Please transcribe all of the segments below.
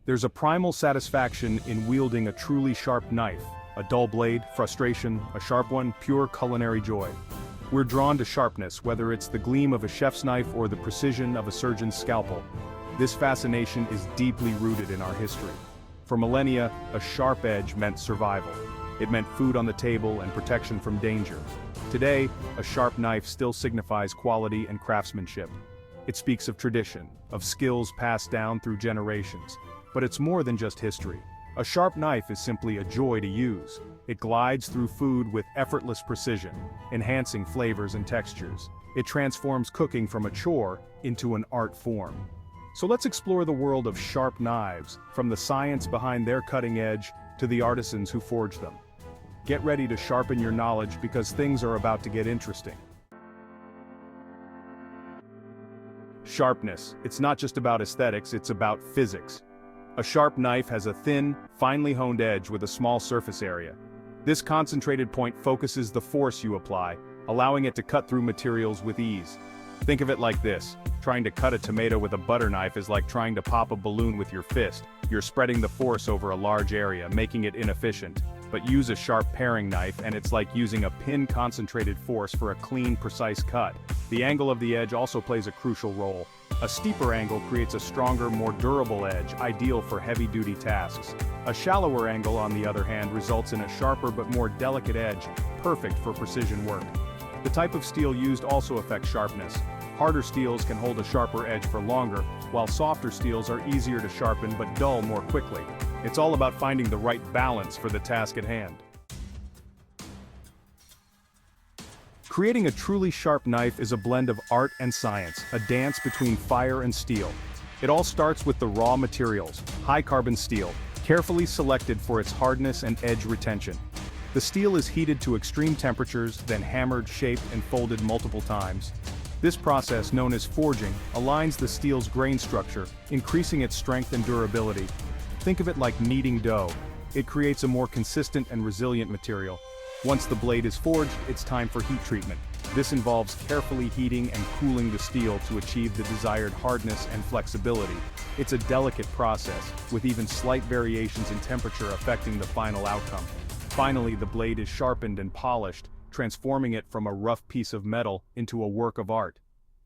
There's a primal satisfaction in wielding a truly sharp knife. A dull blade, frustration; a sharp one, pure culinary joy. We're drawn to sharpness, whether it's the gleam of a chef's knife or the precision of a surgeon's scalpel. This fascination is deeply rooted in our history. For millennia, a sharp edge meant survival. It meant food on the table and protection from danger. Today, a sharp knife still signifies quality and craftsmanship. It speaks of tradition, of skills passed down through generations. But it's more than just history. A sharp knife is simply a joy to use. It glides through food with effortless precision, enhancing flavors and textures. It transforms cooking from a chore into an art form. So let's explore the world of sharp knives, from the science behind their cutting edge to the artisans who forge them. Get ready to sharpen your knowledge because things are about to get interesting. Sharpness. It's not just about aesthetics, it's about physics. A sharp knife has a thin, finely honed edge with a small surface area. This concentrated point focuses the force you apply, allowing it to cut through materials with ease. Think of it like this: trying to cut a tomato with a butter knife is like trying to pop a balloon with your fist. You're spreading the force over a large area, making it inefficient. But use a sharp paring knife and it's like using a pin-concentrated force for a clean, precise cut. The angle of the edge also plays a crucial role. A steeper angle creates a stronger, more durable edge, ideal for heavy-duty tasks. A shallower angle, on the other hand, results in a sharper but more delicate edge, perfect for precision work. The type of steel used also affects sharpness. Harder steels can hold a sharper edge for longer, while softer steels are easier to sharpen but dull more quickly. It's all about finding the right balance for the task at hand. Creating a truly sharp knife is a blend of art and science, a dance between fire and steel. It all starts with the raw materials, high-carbon steel, carefully selected for its hardness and edge retention. The steel is heated to extreme temperatures, then hammered, shaped, and folded multiple times. This process, known as forging, aligns the steel's grain structure, increasing its strength and durability. Think of it like kneading dough. It creates a more consistent and resilient material. Once the blade is forged, it's time for heat treatment. This involves carefully heating and cooling the steel to achieve the desired hardness and flexibility. It's a delicate process, with even slight variations in temperature affecting the final outcome. Finally, the blade is sharpened and polished, transforming it from a rough piece of metal into a work of art.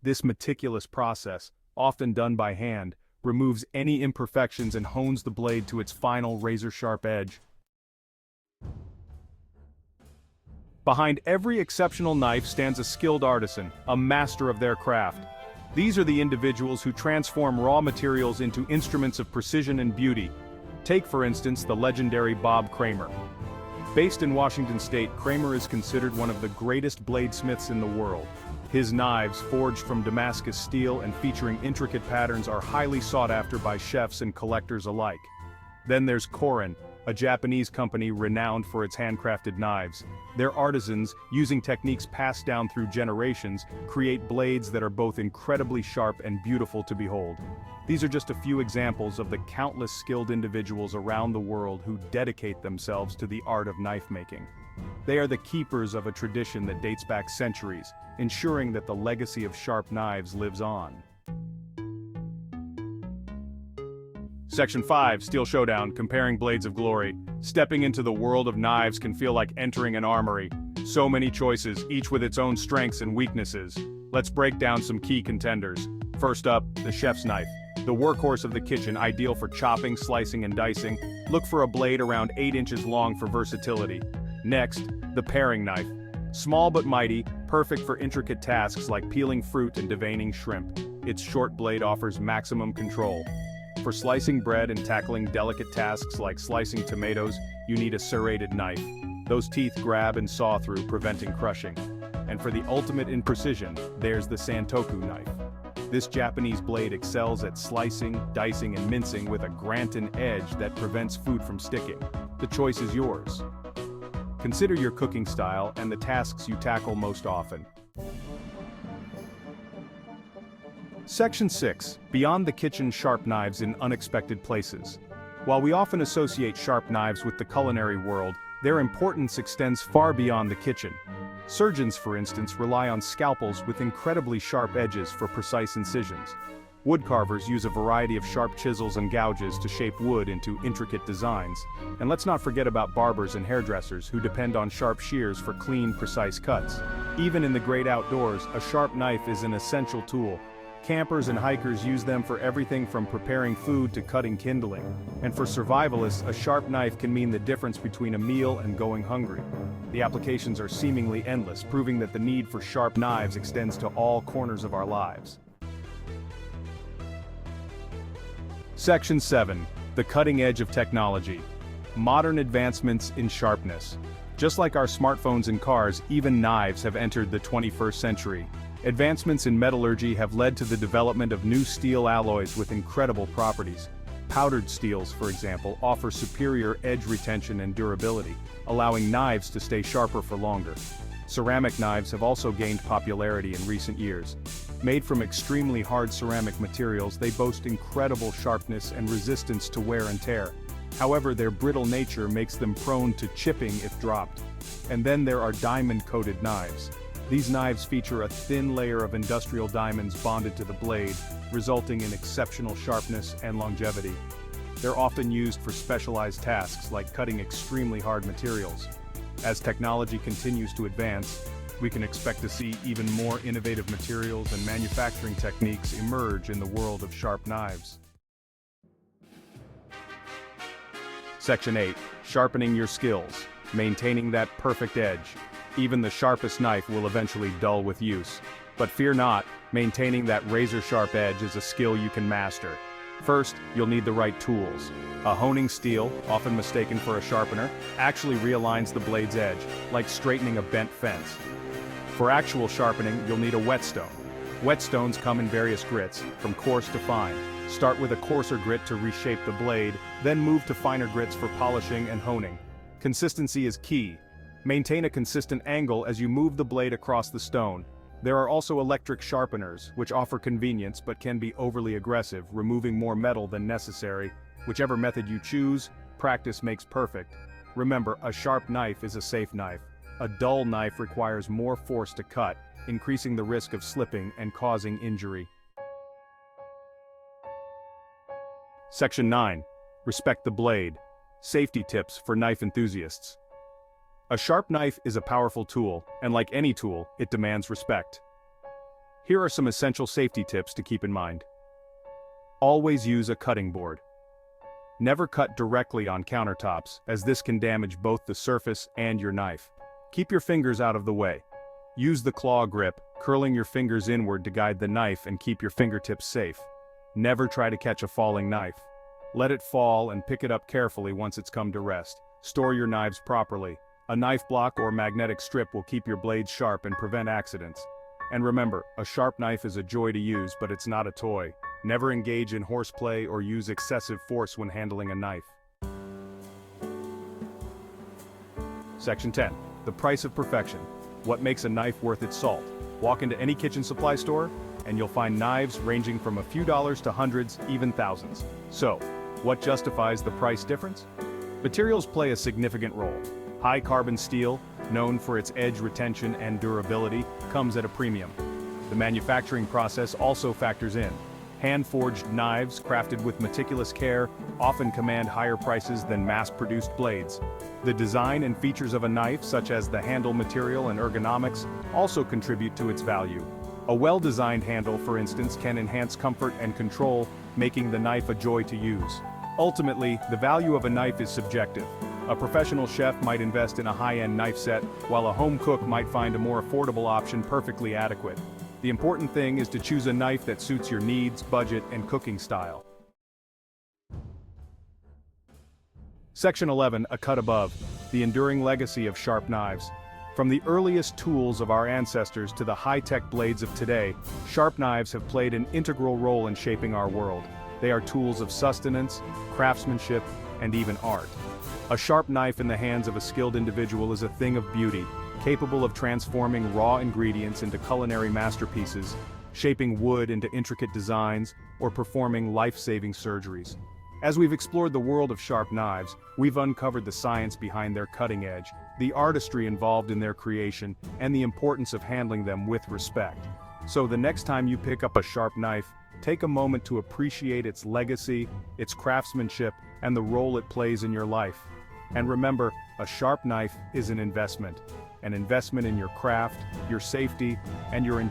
This meticulous process, often done by hand, removes any imperfections and hones the blade to its final razor-sharp edge. Behind every exceptional knife stands a skilled artisan, a master of their craft. These are the individuals who transform raw materials into instruments of precision and beauty. Take, for instance, the legendary Bob Kramer. Based in Washington State, Kramer is considered one of the greatest bladesmiths in the world. His knives, forged from Damascus steel and featuring intricate patterns, are highly sought after by chefs and collectors alike. Then there's Korin, a Japanese company renowned for its handcrafted knives. Their artisans, using techniques passed down through generations, create blades that are both incredibly sharp and beautiful to behold. These are just a few examples of the countless skilled individuals around the world who dedicate themselves to the art of knife making. They are the keepers of a tradition that dates back centuries, ensuring that the legacy of sharp knives lives on. Section 5, Steel Showdown, Comparing Blades of Glory. Stepping into the world of knives can feel like entering an armory. So many choices, each with its own strengths and weaknesses. Let's break down some key contenders. First up, the chef's knife. The workhorse of the kitchen, ideal for chopping, slicing, and dicing. Look for a blade around 8 inches long for versatility. Next, the paring knife. Small but mighty, perfect for intricate tasks like peeling fruit and deveining shrimp. Its short blade offers maximum control. For slicing bread and tackling delicate tasks like slicing tomatoes, you need a serrated knife. Those teeth grab and saw through, preventing crushing. And for the ultimate in precision, there's the Santoku knife. This Japanese blade excels at slicing, dicing, and mincing with a Granton edge that prevents food from sticking. The choice is yours. Consider your cooking style and the tasks you tackle most often. Section 6. Beyond the kitchen, sharp knives in unexpected places. While we often associate sharp knives with the culinary world, their importance extends far beyond the kitchen. Surgeons, for instance, rely on scalpels with incredibly sharp edges for precise incisions. Woodcarvers use a variety of sharp chisels and gouges to shape wood into intricate designs. And let's not forget about barbers and hairdressers who depend on sharp shears for clean, precise cuts. Even in the great outdoors, a sharp knife is an essential tool. Campers and hikers use them for everything from preparing food to cutting kindling. And for survivalists, a sharp knife can mean the difference between a meal and going hungry. The applications are seemingly endless, proving that the need for sharp knives extends to all corners of our lives. Section 7. The cutting edge of technology. Modern advancements in sharpness. Just like our smartphones and cars, even knives have entered the 21st century. Advancements in metallurgy have led to the development of new steel alloys with incredible properties. Powdered steels, for example, offer superior edge retention and durability, allowing knives to stay sharper for longer. Ceramic knives have also gained popularity in recent years. Made from extremely hard ceramic materials, they boast incredible sharpness and resistance to wear and tear. However, their brittle nature makes them prone to chipping if dropped. And then there are diamond-coated knives. These knives feature a thin layer of industrial diamonds bonded to the blade, resulting in exceptional sharpness and longevity. They're often used for specialized tasks like cutting extremely hard materials. As technology continues to advance, we can expect to see even more innovative materials and manufacturing techniques emerge in the world of sharp knives. Section 8. Sharpening your skills. Maintaining that perfect edge. Even the sharpest knife will eventually dull with use. But fear not, maintaining that razor-sharp edge is a skill you can master. First, you'll need the right tools. A honing steel, often mistaken for a sharpener, actually realigns the blade's edge, like straightening a bent fence. For actual sharpening, you'll need a whetstone. Whetstones come in various grits, from coarse to fine. Start with a coarser grit to reshape the blade, then move to finer grits for polishing and honing. Consistency is key. Maintain a consistent angle as you move the blade across the stone. There are also electric sharpeners, which offer convenience but can be overly aggressive, removing more metal than necessary. Whichever method you choose, practice makes perfect. Remember, a sharp knife is a safe knife. A dull knife requires more force to cut, increasing the risk of slipping and causing injury. Section 9. Respect the blade. Safety tips for knife enthusiasts. A sharp knife is a powerful tool, and like any tool, it demands respect. Here are some essential safety tips to keep in mind. Always use a cutting board. Never cut directly on countertops, as this can damage both the surface and your knife. Keep your fingers out of the way. Use the claw grip, curling your fingers inward to guide the knife and keep your fingertips safe. Never try to catch a falling knife. Let it fall and pick it up carefully once it's come to rest. Store your knives properly. A knife block or magnetic strip will keep your blades sharp and prevent accidents. And remember, a sharp knife is a joy to use, but it's not a toy. Never engage in horseplay or use excessive force when handling a knife. Section 10. The price of perfection. What makes a knife worth its salt? Walk into any kitchen supply store, and you'll find knives ranging from a few dollars to hundreds, even thousands. So, what justifies the price difference? Materials play a significant role. High carbon steel, known for its edge retention and durability, comes at a premium. The manufacturing process also factors in. Hand-forged knives, crafted with meticulous care, often command higher prices than mass-produced blades. The design and features of a knife, such as the handle material and ergonomics, also contribute to its value. A well-designed handle, for instance, can enhance comfort and control, making the knife a joy to use. Ultimately, the value of a knife is subjective. A professional chef might invest in a high-end knife set, while a home cook might find a more affordable option perfectly adequate. The important thing is to choose a knife that suits your needs, budget, and cooking style. Section 11. A cut above. The enduring legacy of sharp knives. From the earliest tools of our ancestors to the high-tech blades of today, sharp knives have played an integral role in shaping our world. They are tools of sustenance, craftsmanship, and even art. A sharp knife in the hands of a skilled individual is a thing of beauty, capable of transforming raw ingredients into culinary masterpieces, shaping wood into intricate designs, or performing life-saving surgeries. As we've explored the world of sharp knives, we've uncovered the science behind their cutting edge, the artistry involved in their creation, and the importance of handling them with respect. So the next time you pick up a sharp knife, Take a moment to appreciate its legacy, its craftsmanship, and the role it plays in your life. And remember, a sharp knife is an investment in your craft, your safety, and your